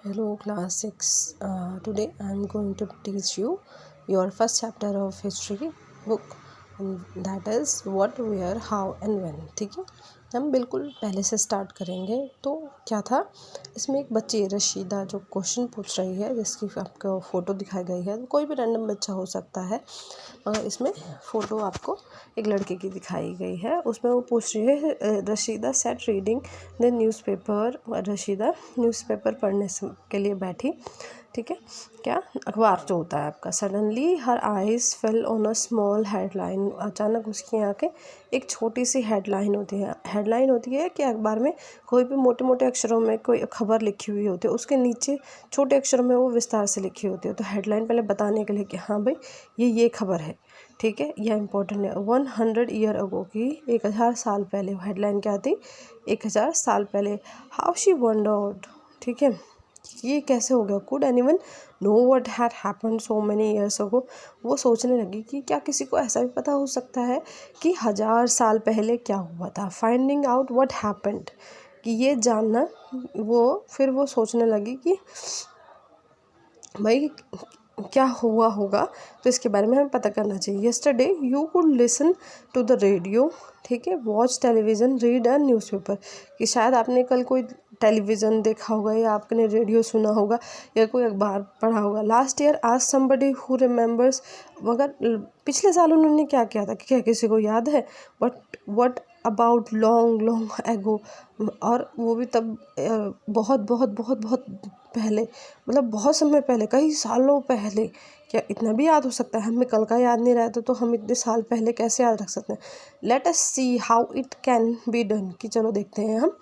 Hello, class 6. Today I am going to teach you your first chapter of history book, and that is what, where, how and when. ठीक है, हम बिल्कुल पहले से start करेंगे. तो क्या था इसमें, एक बच्ची रशीदा जो क्वेश्चन पूछ रही है, जिसकी आपको फ़ोटो दिखाई गई है. कोई भी रैंडम बच्चा हो सकता है, मगर इसमें फ़ोटो आपको एक लड़के की दिखाई गई है. उसमें वो पूछ रही है, Rashida SAT reading the newspaper. Rashida newspaper पढ़ने के लिए बैठी. ठीक है, क्या अखबार जो होता है आपका. Suddenly her eyes fell on a small headline. अचानक उसकी आंखें एक छोटी सी हेडलाइन होती है. हेडलाइन होती है कि अखबार में कोई भी मोटे मोटे अक्षरों में कोई खबर लिखी हुई होती है, उसके नीचे छोटे अक्षरों में वो विस्तार से लिखी होती है. तो हेडलाइन पहले बताने के लिए कि हाँ भाई ये खबर है. ठीक है, यह इम्पोर्टेंट है. 100 ईयर अगो की 1000 साल पहले. हेडलाइन क्या थी? 1000 साल पहले. How she wondered. ठीक है, ये कैसे हो गया. Could anyone know what had happened so many years ago. वो सोचने लगी कि क्या किसी को ऐसा भी पता हो सकता है कि 1000 साल पहले क्या हुआ था. फाइंडिंग आउट व्हाट हैपेंड, कि ये जानना. फिर वो सोचने लगी कि भाई क्या हुआ होगा, तो इसके बारे में हमें पता करना चाहिए. Yesterday you could listen to the radio. ठीक है, watch television, read a newspaper. कि शायद आपने कल कोई टेलीविज़न देखा होगा, या आपने रेडियो सुना होगा, या कोई अखबार पढ़ा होगा. लास्ट ईयर आज समबडी हु रिमेंबर्स. मगर पिछले साल उन्होंने क्या किया था, क्या किसी को याद है? What about long long ago. और वो भी तब बहुत बहुत बहुत बहुत पहले, मतलब बहुत समय पहले, कई सालों पहले. क्या इतना भी याद हो सकता है? हमें कल का याद नहीं रहता तो हम इतने साल पहले कैसे याद रख सकते हैं. Let us see how it can be done. कि चलो देखते हैं हम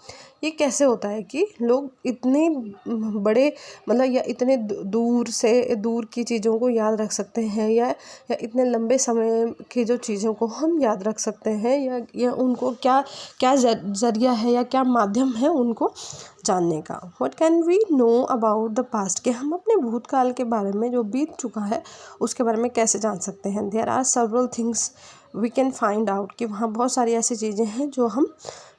ये कैसे होता है कि लोग इतने बड़े, मतलब या इतने दूर की चीज़ों को याद रख सकते हैं, या इतने लंबे समय की जो चीज़ों को हम याद रख सकते हैं, या उनको क्या क्या ज़रिया है या क्या माध्यम है उनको जानने का. What can we know about the past. कि हम अपने भूतकाल के बारे में, जो बीत चुका है, उसके बारे में कैसे जान सकते हैं. There are several things we can find out. कि वहाँ बहुत सारी ऐसी चीज़ें हैं जो हम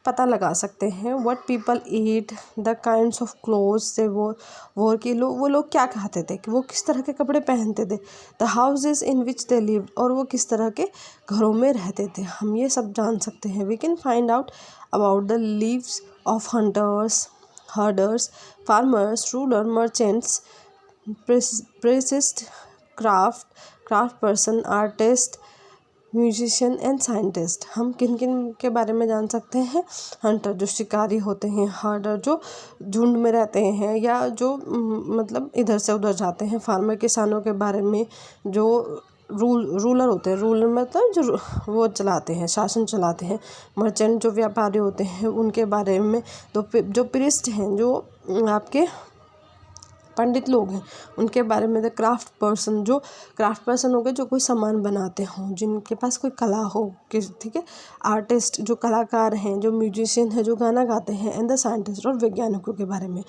पता लगा सकते हैं. What people eat, the kinds of clothes से वो कि वो लोग क्या खाते थे, कि वो किस तरह के कपड़े पहनते थे. The houses in which they lived, और वो किस तरह के घरों में रहते थे. हम ये सब जान सकते हैं. We can find out about the lives of hunters, herders, farmers, ruler, merchants, priests, craft person, artist, musician and scientist. हम किन किन के बारे में जान सकते हैं? हंटर जो शिकारी होते हैं, हर्डर जो झुंड में रहते हैं, या जो मतलब इधर से उधर जाते हैं. फार्मर किसानों के बारे में. जो रूलर होते हैं, रूलर मतलब जो वो चलाते हैं, शासन चलाते हैं. मर्चेंट जो व्यापारी होते हैं उनके बारे में. तो जो प्रिस्ट हैं, जो आपके पंडित लोग हैं, उनके बारे में. द क्राफ्ट पर्सन, जो क्राफ्ट पर्सन हो गए जो कोई सामान बनाते हों, जिनके पास कोई कला हो. ठीक है, आर्टिस्ट जो कलाकार हैं, जो म्यूजिशियन है जो गाना गाते हैं. एंड द साइंटिस्ट, और वैज्ञानिकों के बारे में.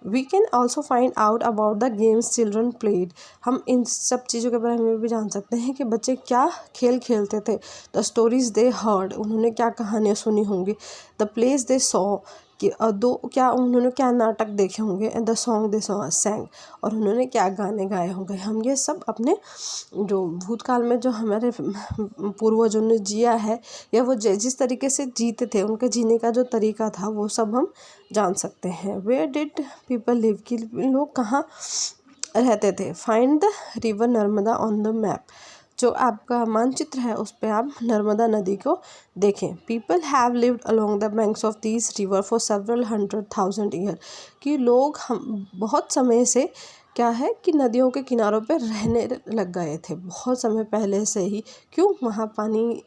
We can also find out about the games children played. हम इन सब चीज़ों के बारे में भी जान सकते हैं कि बच्चे क्या खेल खेलते थे. द स्टोरीज दे हर्ड, उन्होंने क्या कहानियाँ सुनी होंगी. द प्लेस दे सॉ, कि उन्होंने क्या नाटक देखे होंगे. एंड द सॉन्ग दे सैंग, और उन्होंने क्या गाने गाए होंगे. हम ये सब अपने जो भूतकाल में जो हमारे पूर्वजों ने जिया है, या वो जिस तरीके से जीते थे, उनके जीने का जो तरीका था, वो सब हम जान सकते हैं. वेयर डिड पीपल लिव, कि लोग कहाँ रहते थे. Find the river Narmada on the map. जो आपका मानचित्र है उस पर आप नर्मदा नदी को देखें. People have lived along the banks of these river for several 100,000 year. कि लोग हम बहुत समय से क्या है कि नदियों के किनारों पर रहने लग गए थे, बहुत समय पहले से ही. क्यों? वहाँ पानी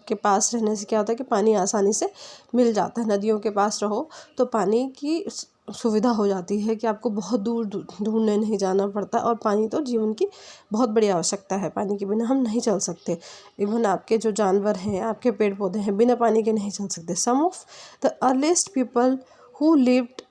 के पास रहने से क्या होता है कि पानी आसानी से मिल जाता है. नदियों के पास रहो तो पानी की सुविधा हो जाती है, कि आपको बहुत दूर ढूंढने नहीं जाना पड़ता. और पानी तो जीवन की बहुत बड़ी आवश्यकता है. पानी के बिना हम नहीं चल सकते. इवन आपके जो जानवर हैं, आपके पेड़ पौधे हैं, बिना पानी के नहीं चल सकते. Some of the earliest people who lived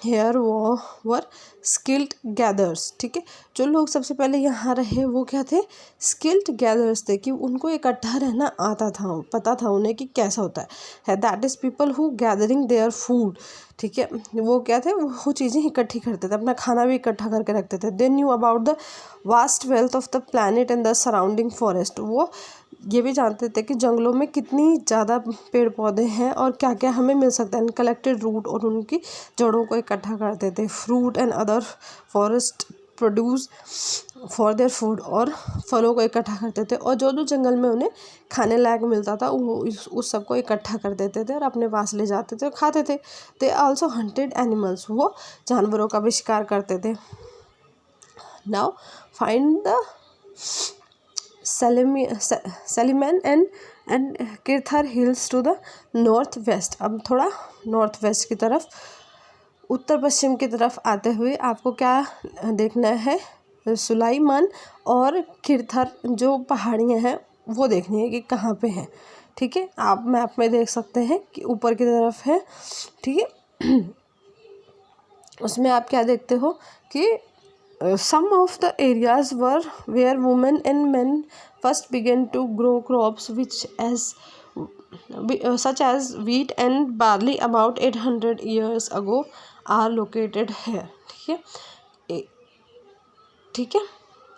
here were skilled gatherers, ठीक है। जो लोग सबसे पहले यहाँ रहे वो क्या थे, स्किल्ड गैदर्स थे, कि उनको इकट्ठा रहना आता था, पता था उन्हें कि कैसा होता है। That is people who gathering their food, ठीक है। वो क्या थे, वो चीज़ें इकट्ठी करते थे, अपना खाना भी इकट्ठा करके रखते थे। They knew about the vast wealth of the planet and the surrounding forest. वो ये भी जानते थे कि जंगलों में कितनी ज़्यादा पेड़ पौधे हैं और क्या क्या हमें मिल सकता है। कलेक्टेड रूट, और उनकी जड़ों को इकट्ठा करते थे। Fruit and other forest produce for their food, और फलों को इकट्ठा करते थे, और जो जो जंगल में उन्हें खाने लायक मिलता था वो उस सब को इकट्ठा कर देते थे और अपने पास ले जाते थे और खाते थे। दे आल्सो हंटेड एनिमल्स, वो जानवरों का भी शिकार करते थे। Now find the Sulaiman and Kirthar hills to the north west. अब थोड़ा नॉर्थ वेस्ट की तरफ, उत्तर पश्चिम की तरफ आते हुए आपको क्या देखना है, सुलाइमान और किरथर जो पहाड़ियाँ हैं वो देखनी है कि कहाँ पे हैं, ठीक है। आप मैप में देख सकते हैं कि ऊपर की तरफ है, ठीक है। उसमें आप क्या देखते हो कि some of the areas were where women and men first began to grow crops such as wheat and barley about 800 years ago are located here, ठीक है।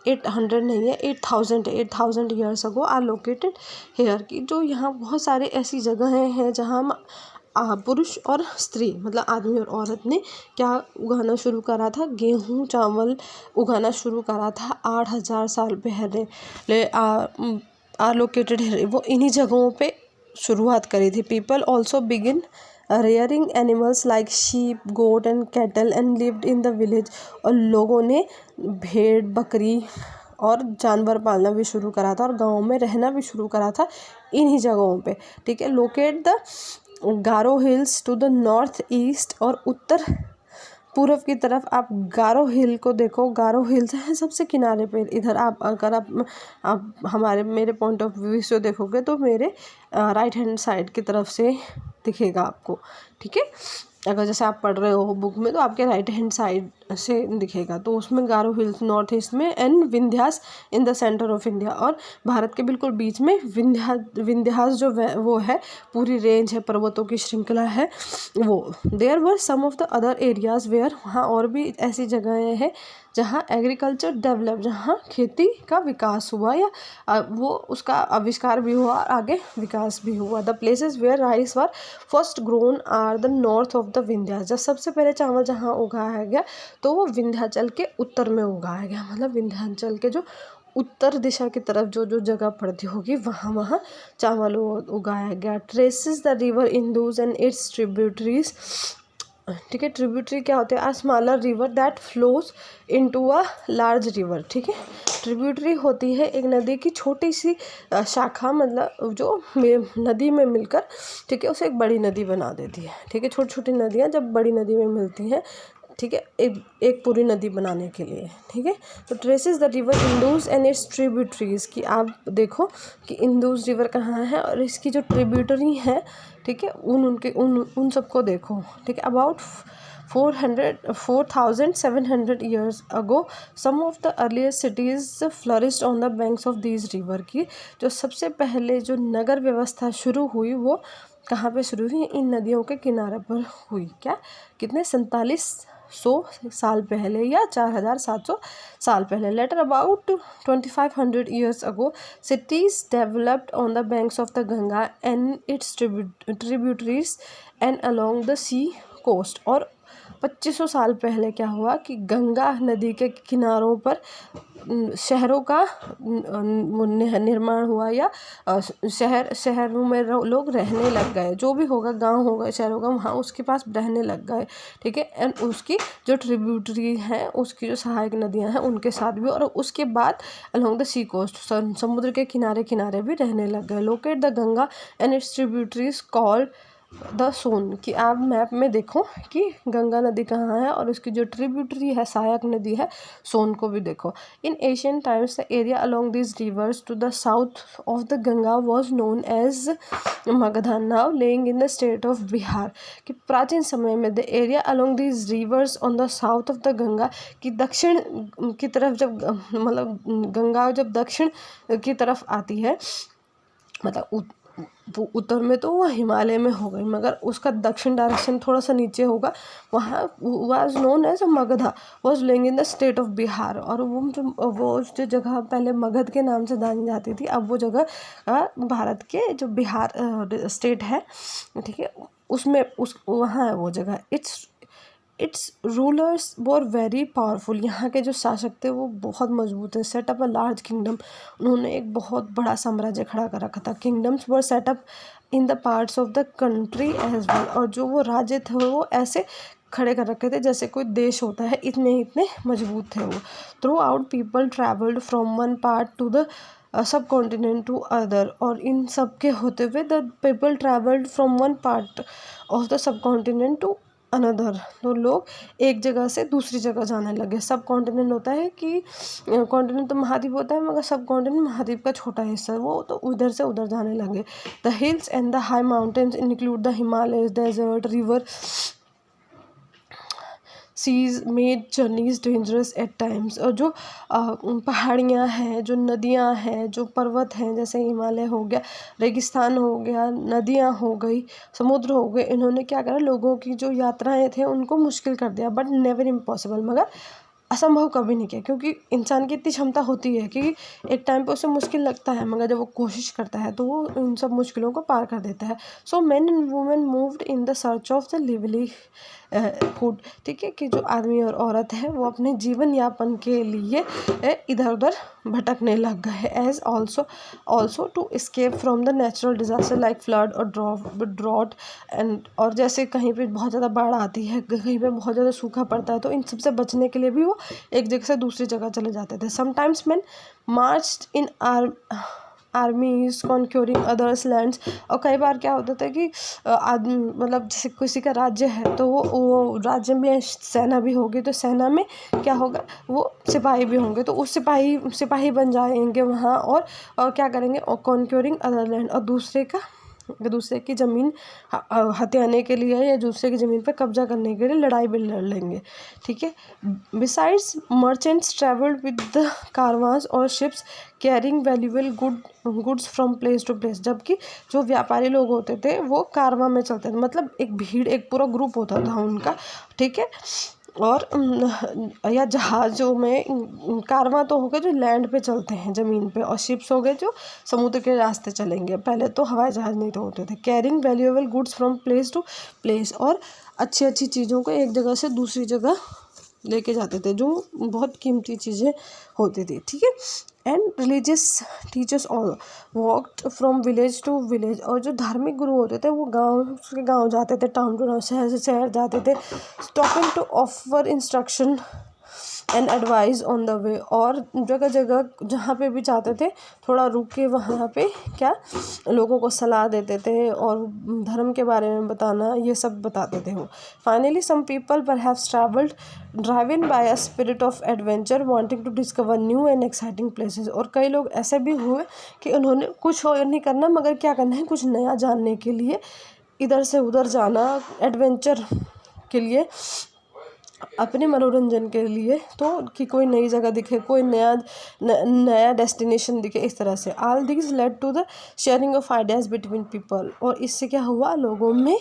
800 नहीं है, 8000 years ago are located here, की जो यहाँ बहुत सारे ऐसी जगहें हैं जहाँ पुरुष और स्त्री, मतलब आदमी और औरत ने क्या उगाना शुरू करा था, गेहूँ चावल उगाना शुरू करा था 8000 साल पहले। आर लोकेटेड है, वो इन्हीं जगहों पे शुरुआत करी थी। People also begin rearing animals like sheep goat and cattle and lived in the village, और लोगों ने भेड़ बकरी और जानवर पालना भी शुरू करा था और गाँव में रहना भी शुरू करा था इन्हीं जगहों पे, ठीक है। Locate the Garo Hills to the north east, और उत्तर पूर्व की तरफ आप गारो हिल को देखो। गारो हिल्स है सबसे किनारे पे। इधर आप अगर आप मेरे पॉइंट ऑफ व्यू से देखोगे तो मेरे राइट हैंड साइड की तरफ से दिखेगा आपको, ठीक है। अगर जैसे आप पढ़ रहे हो बुक में तो आपके राइट हैंड साइड से दिखेगा, तो उसमें गारो हिल्स नॉर्थ ईस्ट में, and Vindhyas in the centre of India, और भारत के बिल्कुल बीच में विंध्यास जो वो है, पूरी रेंज है, पर्वतों की श्रृंखला है वो। There were some of the other areas where, वहाँ और भी ऐसी जगहें हैं जहाँ एग्रीकल्चर डेवलप, जहाँ खेती का विकास हुआ या वो उसका आविष्कार भी हुआ और आगे विकास भी हुआ। The places where rice were first grown are the north of the Vindhyas. जब सबसे पहले चावल जहाँ उगाया गया तो वो विंध्याचल के उत्तर में उगाया गया, मतलब विंध्याचल के जो उत्तर दिशा की तरफ जो जो जगह पड़ती होगी वहाँ चावल उगाया गया। Traces the river Indus and its tributaries, ठीक है। ट्रिब्यूटरी क्या होते हैं, a smaller river that flows into a large river, ठीक है। ट्रिब्यूटरी होती है एक नदी की छोटी सी शाखा, मतलब जो नदी में मिलकर, ठीक है, उसे एक बड़ी नदी बना देती है, ठीक है। छोटी छोटी नदियाँ जब बड़ी नदी में मिलती हैं, ठीक है, एक पूरी नदी बनाने के लिए, ठीक है। तो traces the river Indus and its tributaries, की आप देखो कि इंदूज रिवर कहाँ है और इसकी जो ट्रिब्यूटरी है, ठीक है, उन सबको देखो, ठीक है। About 4700 years ago some of the earliest cities flourished on the banks of these river, की जो सबसे पहले जो नगर व्यवस्था शुरू हुई वो कहाँ पे शुरू हुई, इन नदियों के किनारे पर हुई। क्या, कितने 4700 साल पहले या 4700 साल पहले। Later about 2500 years ago cities developed on the banks of the Ganga and its tributaries and along the sea coast। और 2500 साल पहले क्या हुआ कि गंगा नदी के किनारों पर शहरों का निर्माण हुआ, या शहरों में लोग रहने लग गए, जो भी होगा, गांव होगा, शहर होगा, वहाँ उसके पास रहने लग गए, ठीक है। एंड उसकी जो ट्रिब्यूटरी हैं, उसकी जो सहायक नदियाँ हैं उनके साथ भी, और उसके बाद अलोंग द सी कोस्ट, समुद्र के किनारे किनारे भी रहने लग गए। Locate the Ganga and its tributaries called the Son, कि आप मैप में देखो कि गंगा नदी कहाँ है और उसकी जो ट्रिब्यूटरी है सहायक नदी है सोन को भी देखो। In ancient times the area along this rivers to the south of the Ganga was known as Magadha, now lying in the state of Bihar, कि प्राचीन समय में the area along this rivers on the south of the Ganga, कि दक्षिण की तरफ जब मतलब गंगा जब दक्षिण की तरफ आती है, मतलब वो उत्तर में तो वो हिमालय में हो गई, मगर उसका दक्षिण डायरेक्शन थोड़ा सा नीचे होगा, वहाँ was known as Magadha was lying in the state of Bihar. और वो जो जगह पहले मगध के नाम से जानी जाती थी, अब वो जगह भारत के जो बिहार स्टेट है, ठीक है, उसमें उस वहाँ है वो जगह। It's rulers were very powerful, यहाँ के जो शासक थे वो बहुत मजबूत है। सेटअप अ लार्ज किंगडम, उन्होंने एक बहुत बड़ा साम्राज्य खड़ा कर रखा था। Kingdoms were set up in the parts of the country as well, और जो वो राज्य थे वो ऐसे खड़े कर रखे थे जैसे कोई देश होता है, इतने मजबूत थे वो। Throughout people travelled from one part to the subcontinent to other, और इन सब के होते हुए the people travelled from one part of the subcontinent to another, तो लोग एक जगह से दूसरी जगह जाने लगे। सब कॉन्टिनेंट होता है कि कॉन्टिनेंट तो महाद्वीप होता है, मगर सब कॉन्टिनेंट महाद्वीप का छोटा हिस्सा है, वो तो उधर से उधर जाने लगे। The hills and the high mountains include the Himalayas, desert, river, seas made journeys dangerous at times, और जो पहाड़ियाँ हैं, जो नदियाँ हैं, जो पर्वत हैं, जैसे हिमालय हो गया, रेगिस्तान हो गया, नदियाँ हो गई, समुद्र हो गए, इन्होंने क्या करा, लोगों की जो यात्राएं थे उनको मुश्किल कर दिया, बट नेवर इम्पॉसिबल, मगर असंभव कभी नहीं किया, क्योंकि इंसान की इतनी क्षमता होती है कि एक टाइम पे उसे मुश्किल लगता है, मगर जब वो कोशिश करता है तो वो उन सब मुश्किलों को पार कर देता है। So man and women moved in the search of the lively food, ठीक है, कि जो आदमी और औरत है वो अपने जीवन यापन के लिए इधर उधर भटकने लग गए। As also to escape from the natural disaster like flood और ड्रॉट एंड, और जैसे कहीं पे बहुत ज़्यादा बाढ़ आती है, कहीं पे बहुत ज़्यादा सूखा पड़ता है, तो इन सबसे बचने के लिए भी वो एक जगह से दूसरी जगह चले जाते थे। समटाइम्स मैन मार्च्ड इन आर्मीज कॉन्क्योरिंग अदर्स लैंड्स, और कई बार क्या होता था कि आदमी मतलब जैसे किसी का राज्य है तो वो राज्य में सेना भी होगी, तो सेना में क्या होगा, वो सिपाही भी होंगे, तो उस सिपाही बन जाएंगे वहाँ, और क्या करेंगे, कॉन्क्योरिंग अदर लैंड, और दूसरे की ज़मीन हथियाने के लिए या दूसरे की ज़मीन पर कब्जा करने के लिए लड़ाई भी लड़ लेंगे, ठीक है। Besides merchants travelled with the caravans और ships carrying valuable goods from place to place, जबकि जो व्यापारी लोग होते थे वो कारवां में चलते थे, मतलब एक भीड़, एक पूरा ग्रुप होता था उनका, ठीक है। और या जहाज़ों में, कारवां तो हो गए जो लैंड पे चलते हैं ज़मीन पे, और शिप्स हो गए जो समुद्र के रास्ते चलेंगे, पहले तो हवाई जहाज़ नहीं तो होते थे। Carrying valuable goods from place to place, और अच्छी अच्छी चीज़ों को एक जगह से दूसरी जगह लेके जाते थे, जो बहुत कीमती चीज़ें होती थी, ठीक है। And religious teachers all walked from village to village, और जो धार्मिक गुरु होते थे वो गांव से गांव जाते थे, टाउन टू टाउन, शहर से शहर जाते थे, stopping to offer instruction and advice on the way, और जगह जगह जहाँ पे भी जाते थे थोड़ा रुक के वहाँ पे क्या लोगों को सलाह देते थे और धर्म के बारे में बताना, ये सब बताते थे वो। Finally some people perhaps travelled driven by a spirit of adventure wanting to discover new and exciting places, और कई लोग ऐसे भी हुए कि उन्होंने कुछ और नहीं करना, मगर क्या करना है, कुछ नया जानने के लिए इधर से उधर जाना, एडवेंचर के लिए, अपने मनोरंजन के लिए, तो कि कोई नई जगह दिखे, कोई नया डेस्टिनेशन दिखे, इस तरह से। All this led to the sharing of ideas between people, और इससे क्या हुआ, लोगों में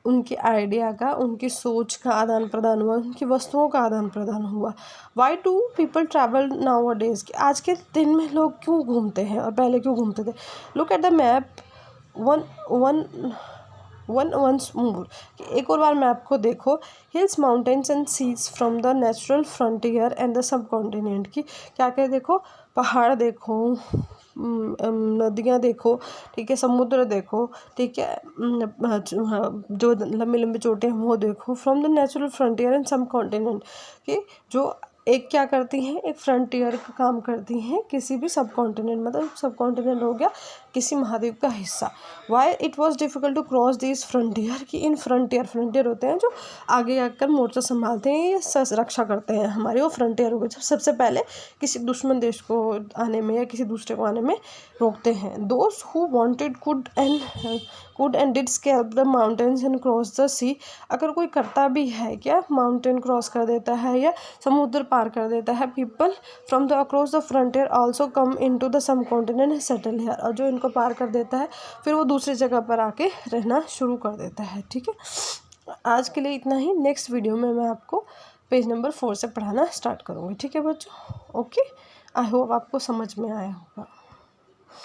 उनके आइडिया का, उनकी सोच का आदान प्रदान हुआ, उनकी वस्तुओं का आदान प्रदान हुआ। Why do people travel now a days, कि आज के दिन में लोग क्यों घूमते हैं और पहले क्यों घूमते थे। Look at the map once more, एक और बार मैप को देखो। Hills mountains and seas from the natural frontier and the subcontinent, की क्या क्या देखो, पहाड़ देखो, नदियाँ देखो, ठीक है, समुद्र देखो, ठीक है, जो लंबी लंबी चोटें हैं वो देखो, from the natural frontier and सब कॉन्टिनेंट, कि जो एक क्या करती हैं, एक फ्रंटियर का काम करती हैं किसी भी सब कॉन्टिनेंट, मतलब सब कॉन्टिनेंट हो गया किसी महाद्वीप का हिस्सा। Why it was difficult to cross this frontier, कि इन फ्रंटियर होते हैं जो आगे आकर मोर्चा संभालते हैं, ये रक्षा करते हैं हमारी, वो फ्रंटियर हो गए जब सबसे पहले किसी दुश्मन देश को आने में या किसी दूसरे को आने में रोकते हैं। Those who wanted could and did scale the mountains and cross the sea, अगर कोई करता भी है क्या, माउंटेन क्रॉस कर देता है या समुद्र पार कर देता है, people from the across the frontier also come into the subcontinent and settle here, और जो इनको पार कर देता है फिर वो दूसरी जगह पर आके रहना शुरू कर देता है। ठीक है, आज के लिए इतना ही। नेक्स्ट वीडियो में मैं आपको पेज नंबर 4 से पढ़ाना स्टार्ट करूँगी। ठीक है बच्चों, ओके, आई होप आपको समझ में आया होगा।